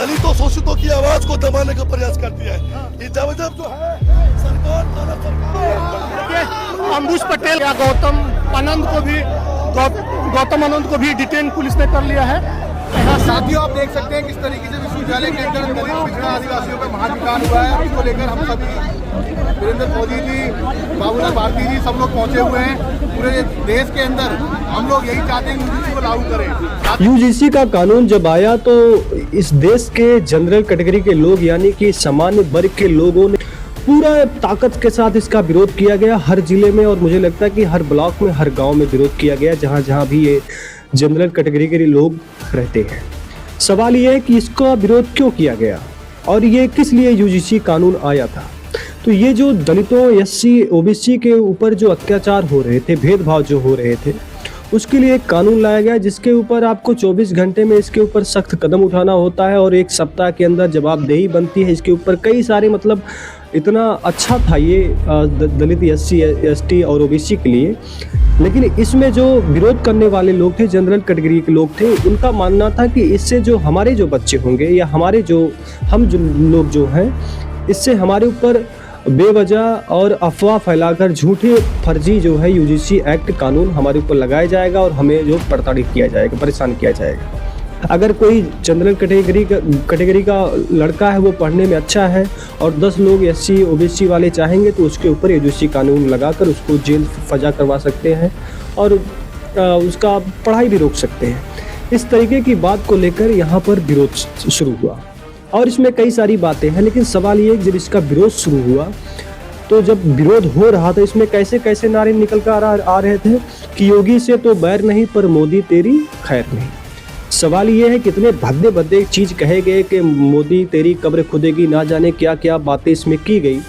दलितों शोषितों की आवाज को दबाने का प्रयास करती है। जब जो है सरकार अम्बुज पटेल या गौतम आनंद को भी डिटेन पुलिस ने कर लिया है। साथियों, आप देख सकते हैं किस तरीके से विश्वविद्यालय के अंदर दलित पिछड़ा आदिवासियों का महाधिकार हुआ है। उसको लेकर हम सभी वीरेंद्र मोदी जी, बाबूलाल भारती जी, सब लोग पहुंचे हुए हैं। पूरे देश के अंदर हम लोग यही चाहते हैं यूजीसी को लागू करें। यूजीसी का कानून जब आया तो इस देश के जनरल कैटेगरी के लोग यानी कि सामान्य वर्ग के लोगों ने पूरा ताकत के साथ इसका विरोध किया गया हर जिले में, और मुझे लगता है कि हर ब्लॉक में, हर गांव में विरोध किया गया जहां जहां भी ये जनरल कैटेगरी के लोग रहते हैं। सवाल ये है कि इसका विरोध क्यों किया गया और ये किस लिए यूजीसी कानून आया था। तो ये जो दलितों, एससी, ओबीसी के ऊपर जो अत्याचार हो रहे थे, भेदभाव जो हो रहे थे, उसके लिए एक कानून लाया गया जिसके ऊपर आपको 24 घंटे में इसके ऊपर सख्त कदम उठाना होता है और एक सप्ताह के अंदर जवाबदेही बनती है। इसके ऊपर कई सारे इतना अच्छा था ये दलित, एससी, एसटी और ओबीसी के लिए। लेकिन इसमें जो विरोध करने वाले लोग थे, जनरल कैटेगरी के लोग थे, उनका मानना था कि इससे जो हमारे जो बच्चे होंगे या हमारे हम लोग जो हैं, इससे हमारे ऊपर बेवजह और अफवाह फैलाकर झूठे फर्जी जो है यूजीसी एक्ट कानून हमारे ऊपर लगाया जाएगा और हमें जो प्रताड़ित किया जाएगा, परेशान किया जाएगा। अगर कोई जनरल कैटेगरी का लड़का है, वो पढ़ने में अच्छा है और 10 लोग एससी ओबीसी वाले चाहेंगे तो उसके ऊपर यूजीसी कानून लगाकर उसको जेल सजा करवा सकते हैं और उसका पढ़ाई भी रोक सकते हैं। इस तरीके की बात को लेकर यहाँ पर विरोध शुरू हुआ और इसमें कई सारी बातें हैं। लेकिन सवाल ये है कि जब इसका विरोध शुरू हुआ तो जब विरोध हो रहा था, इसमें कैसे कैसे नारे निकल कर आ रहे थे कि योगी से तो बैर नहीं पर मोदी तेरी खैर नहीं। सवाल ये है कितने भद्दे भद्दे चीज़ कहे गए कि मोदी तेरी कब्र खुदेगी, ना जाने क्या क्या बातें इसमें की गई।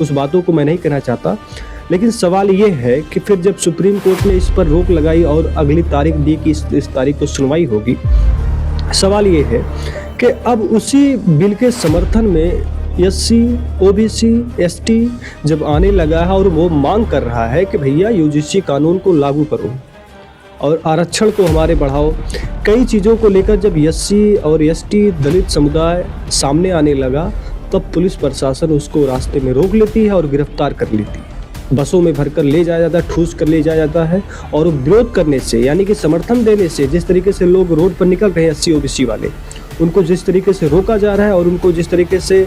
उस बातों को मैं नहीं कहना चाहता, लेकिन सवाल ये है कि फिर जब सुप्रीम कोर्ट ने इस पर रोक लगाई और अगली तारीख दी कि इस तारीख को सुनवाई होगी, सवाल ये है कि अब उसी बिल के समर्थन में एससी, ओबीसी, एसटी जब आने लगा है और वो मांग कर रहा है कि भैया यूजीसी कानून को लागू करो और आरक्षण को हमारे बढ़ाओ, कई चीज़ों को लेकर जब एससी और एसटी दलित समुदाय सामने आने लगा, तब पुलिस प्रशासन उसको रास्ते में रोक लेती है और गिरफ्तार कर लेती है। बसों में भरकर ले जाया जाता है, ठूस कर ले जाया जाता है और विरोध करने से यानी कि समर्थन देने से, जिस तरीके से लोग रोड पर निकल रहे हैं एससी ओबीसी वाले, उनको जिस तरीके से रोका जा रहा है और उनको जिस तरीके से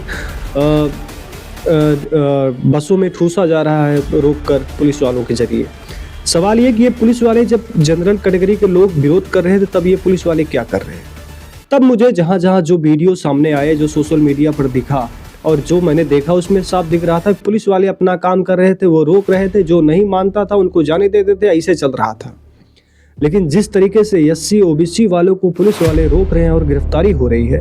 बसों में ठूसा जा रहा है रोक कर पुलिस वालों के जरिए। सवाल ये कि ये पुलिस वाले जब जनरल कैटेगरी के लोग विरोध कर रहे थे तब ये पुलिस वाले क्या कर रहे हैं। तब मुझे जहाँ जहाँ जो वीडियो सामने आए, जो सोशल मीडिया पर दिखा और जो मैंने देखा, उसमें साफ दिख रहा था कि पुलिस वाले अपना काम कर रहे थे, वो रोक रहे थे, जो नहीं मानता था उनको जाने देते थे, ऐसे चल रहा था। लेकिन जिस तरीके से एससी ओबीसी वालों को पुलिस वाले रोक रहे हैं और गिरफ्तारी हो रही है,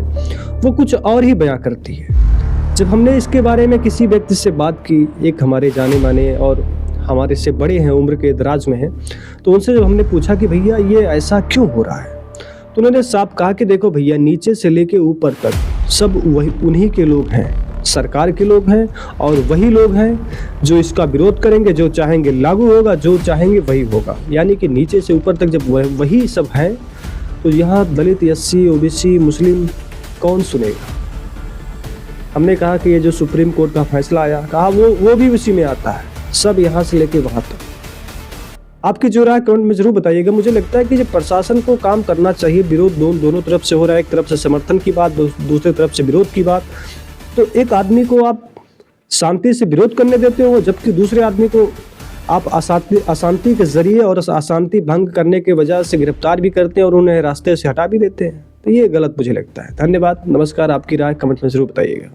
वो कुछ और ही बयां करती है। जब हमने इसके बारे में किसी व्यक्ति से बात की, एक हमारे जाने माने और हमारे से बड़े हैं, उम्र के दराज में हैं, तो उनसे जब हमने पूछा कि भैया ये ऐसा क्यों हो रहा है, तो उन्होंने साफ कहा कि देखो भैया, नीचे से लेके ऊपर तक सब वही उन्हीं के लोग हैं, सरकार के लोग हैं और वही लोग हैं जो इसका विरोध करेंगे, जो चाहेंगे लागू होगा, जो चाहेंगे वही होगा। यानी कि नीचे से ऊपर तक जब वही सब हैं तो यहाँ दलित, एससी, ओबीसी, मुस्लिम कौन सुनेगा। हमने कहा कि ये जो सुप्रीम कोर्ट का फैसला आया, कहा वो भी उसी में आता है, सब यहाँ से लेके वहाँ तक। आपकी जो राय कमेंट में जरूर बताइएगा। मुझे लगता है कि जब प्रशासन को काम करना चाहिए, विरोध दोनों तरफ से हो रहा है, एक तरफ से समर्थन की बात, दूसरी तरफ से विरोध की बात, तो एक आदमी को आप शांति से विरोध करने देते हो जबकि दूसरे आदमी को आप अशांति के जरिए और अशांति भंग करने के वजह से गिरफ्तार भी करते हैं और उन्हें रास्ते से हटा भी देते हैं। तो ये गलत मुझे लगता है। धन्यवाद, नमस्कार। आपकी राय कमेंट में जरूर बताइएगा।